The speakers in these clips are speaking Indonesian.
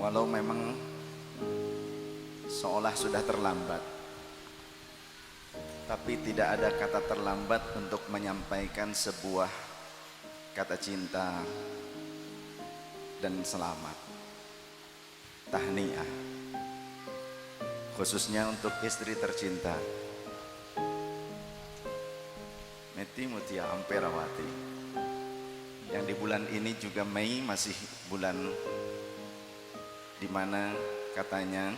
Walau memang seolah sudah terlambat, tapi tidak ada kata terlambat untuk menyampaikan sebuah kata cinta dan selamat, tahniah, khususnya untuk istri tercinta Meti Mutia Amperawati, yang di bulan ini juga Mei masih bulan dimana katanya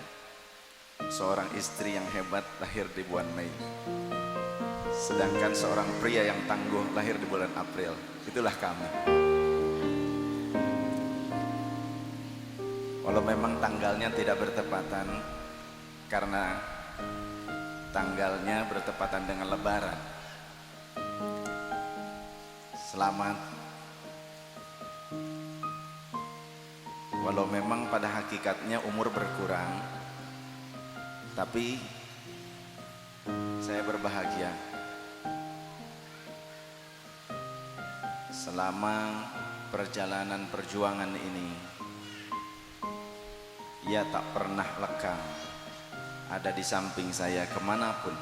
seorang istri yang hebat lahir di bulan Mei, sedangkan seorang pria yang tangguh lahir di bulan April. Itulah kami. Walau memang tanggalnya tidak bertepatan, karena tanggalnya bertepatan dengan Lebaran. Selamat. Walau memang pada hakikatnya umur berkurang, tapi saya berbahagia selama perjalanan perjuangan ini. Ia tak pernah lekang, ada di samping saya kemanapun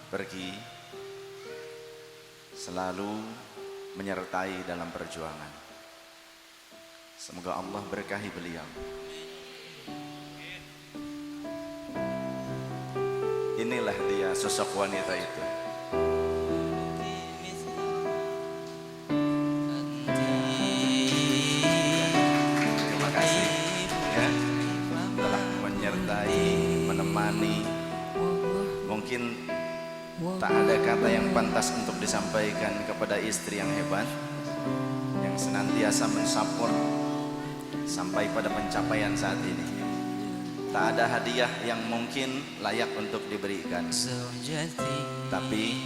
pergi, selalu menyertai dalam perjuangan. Semoga Allah berkahi beliau. Inilah dia sosok wanita itu. Terima kasih ya, telah menyertai, menemani. Mungkin tak ada kata yang pantas untuk disampaikan kepada istri yang hebat, yang senantiasa mensupport sampai pada pencapaian saat ini. Tak ada hadiah yang mungkin layak untuk diberikan, tapi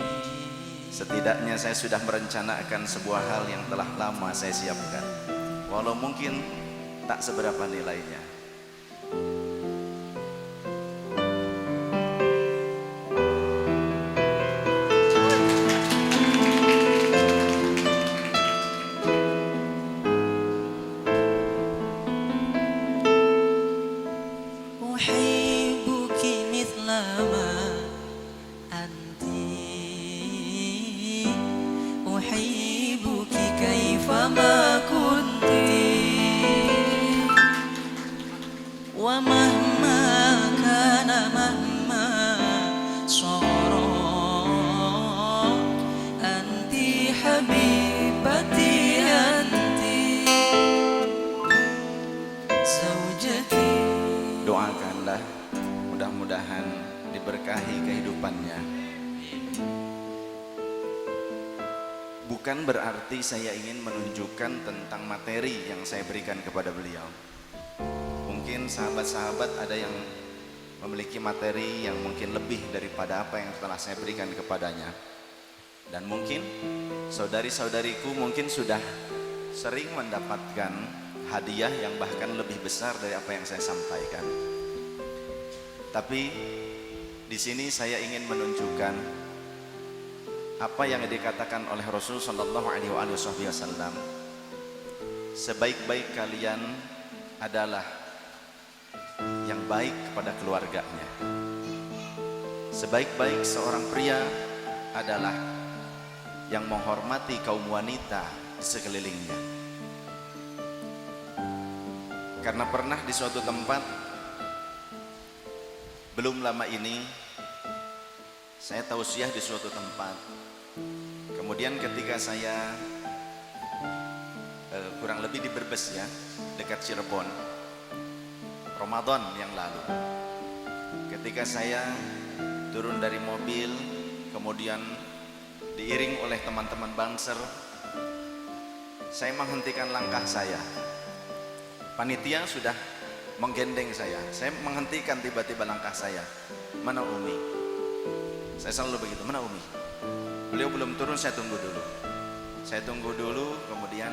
setidaknya saya sudah merencanakan sebuah hal yang telah lama saya siapkan, walau mungkin tak seberapa nilainya. Doakanlah, mudah-mudahan diberkahi kehidupannya. Bukan berarti saya ingin menunjukkan tentang materi yang saya berikan kepada beliau. Mungkin sahabat-sahabat ada yang memiliki materi yang mungkin lebih daripada apa yang telah saya berikan kepadanya. Dan mungkin saudari-saudariku mungkin sudah sering mendapatkan hadiah yang bahkan lebih besar dari apa yang saya sampaikan. Tapi di sini saya ingin menunjukkan apa yang dikatakan oleh Rasul sallallahu alaihi wasallam. Sebaik-baik kalian adalah yang baik kepada keluarganya. Sebaik-baik seorang pria adalah yang menghormati kaum wanita di sekelilingnya. Karena pernah di suatu tempat belum lama ini saya tausiah di suatu tempat. Kemudian ketika saya kurang lebih di Brebes ya, dekat Cirebon, Ramadan yang lalu, ketika saya turun dari mobil, kemudian diiring oleh teman-teman Banser, saya menghentikan langkah saya. Panitia sudah menggendeng saya menghentikan tiba-tiba langkah saya. Mana Umi? Saya selalu begitu, mana Umi? Beliau belum turun, saya tunggu dulu. Saya tunggu dulu, kemudian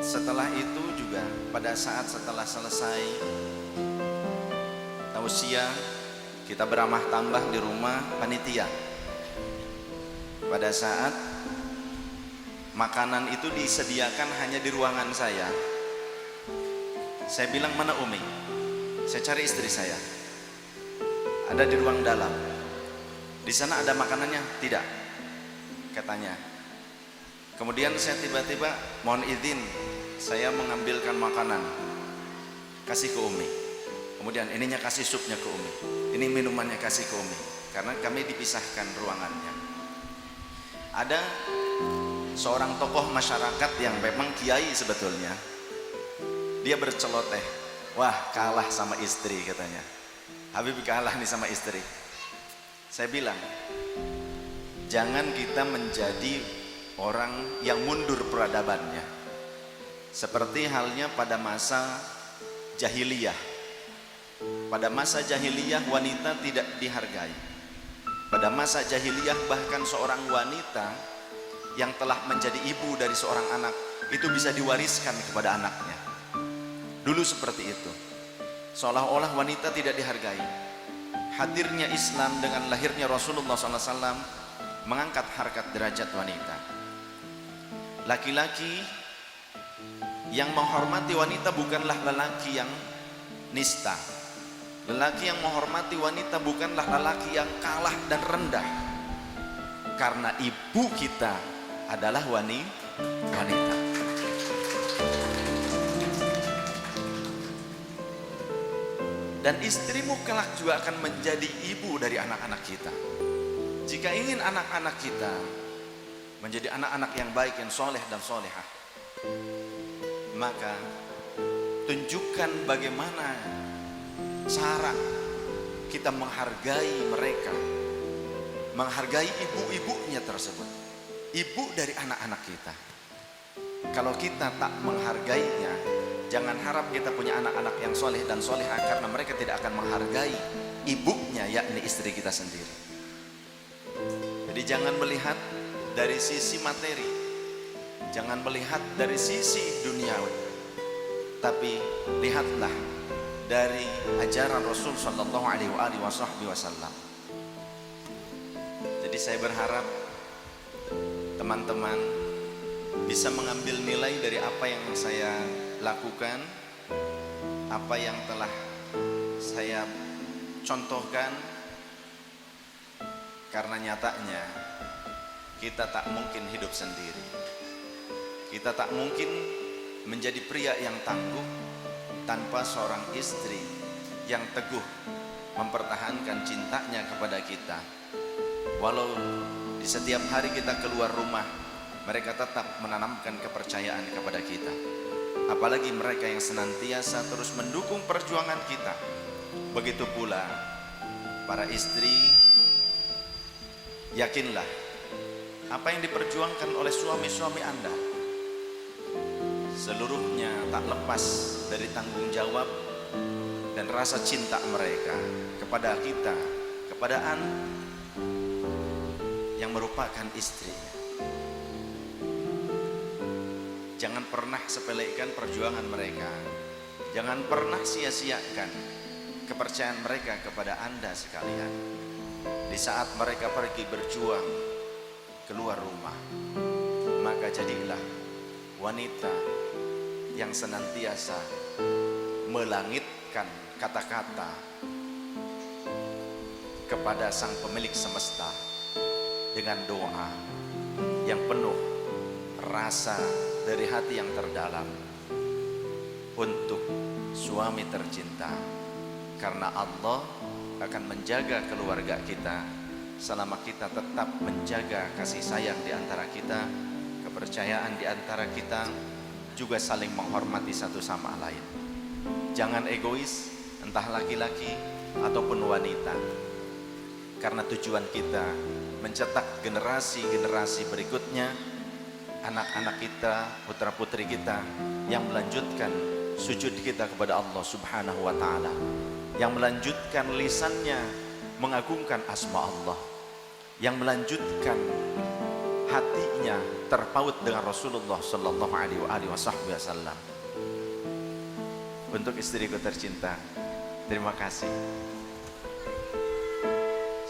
setelah itu juga pada saat setelah selesai tausiah, kita beramah tambah di rumah panitia. Pada saat makanan itu disediakan hanya di ruangan saya, Saya bilang, mana Umi? Saya cari istri saya. Ada di ruang dalam. Di sana ada makanannya? Tidak, katanya. Kemudian saya tiba-tiba, mohon izin, saya mengambilkan makanan, kasih ke Umi. Kemudian ininya kasih supnya ke Umi, ini minumannya kasih ke Umi. Karena kami dipisahkan ruangannya. Ada seorang tokoh masyarakat yang memang kiai sebetulnya. Dia berceloteh, wah kalah sama istri katanya. Habib kalah nih sama istri. Saya bilang, jangan kita menjadi orang yang mundur peradabannya. Seperti halnya pada masa jahiliyah. Pada masa jahiliyah wanita tidak dihargai. Pada masa jahiliyah bahkan seorang wanita yang telah menjadi ibu dari seorang anak itu bisa diwariskan kepada anaknya. Dulu seperti itu, seolah-olah wanita tidak dihargai. Hadirnya Islam dengan lahirnya Rasulullah SAW mengangkat harkat derajat wanita. Laki-laki yang menghormati wanita bukanlah lelaki yang nista. Lelaki yang menghormati wanita bukanlah lelaki yang kalah dan rendah. Karena ibu kita adalah wanita. Dan istrimu kelak juga akan menjadi ibu dari anak-anak kita. Jika ingin anak-anak kita menjadi anak-anak yang baik, yang soleh dan solehah, maka tunjukkan bagaimana cara kita menghargai mereka, menghargai ibu-ibunya tersebut, ibu dari anak-anak kita. Kalau kita tak menghargainya, jangan harap kita punya anak-anak yang soleh dan solehah, karena mereka tidak akan menghargai ibunya, yakni istri kita sendiri. Jadi jangan melihat dari sisi materi, jangan melihat dari sisi duniawi, tapi lihatlah dari ajaran Rasul Sallallahu Alaihi Wasallam. Jadi saya berharap teman-teman bisa mengambil nilai dari apa yang saya lakukan, apa yang telah saya contohkan, karena nyatanya kita tak mungkin hidup sendiri. Kita tak mungkin menjadi pria yang tangguh tanpa seorang istri yang teguh mempertahankan cintanya kepada kita. Walau di setiap hari kita keluar rumah, mereka tetap menanamkan kepercayaan kepada kita. Apalagi mereka yang senantiasa terus mendukung perjuangan kita. Begitu pula para istri, yakinlah apa yang diperjuangkan oleh suami-suami Anda seluruhnya tak lepas dari tanggung jawab dan rasa cinta mereka kepada kita, kepada Anda yang merupakan istrinya. Jangan pernah sepelekan perjuangan mereka. Jangan pernah sia-siakan kepercayaan mereka kepada Anda sekalian. Di saat mereka pergi berjuang keluar rumah, maka jadilah wanita yang senantiasa melangitkan kata-kata kepada Sang Pemilik Semesta dengan doa yang penuh rasa dari hati yang terdalam untuk suami tercinta, karena Allah akan menjaga keluarga kita selama kita tetap menjaga kasih sayang di antara kita, kepercayaan di antara kita, juga saling menghormati satu sama lain. Jangan egois, entah laki-laki ataupun wanita, karena tujuan kita mencetak generasi-generasi berikutnya, anak-anak kita, putra-putri kita yang melanjutkan sujud kita kepada Allah Subhanahu wa Ta'ala, yang melanjutkan lisannya mengagungkan asma Allah, yang melanjutkan hatinya terpaut dengan Rasulullah Sallallahu Alaihi Wasallam. Untuk istriku tercinta, terima kasih.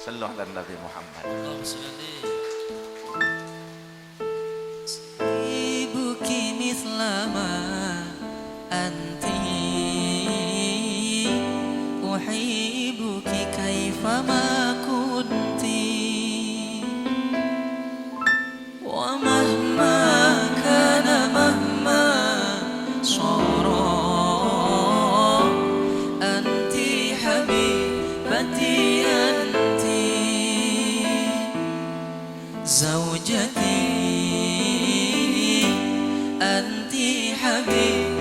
Sallallahu alaihi Nabi Muhammad. Ibuki mislama anti فما كنت ومهما كان مهما صار أنت حبيبتي أنت زوجتي أنت حبيبتي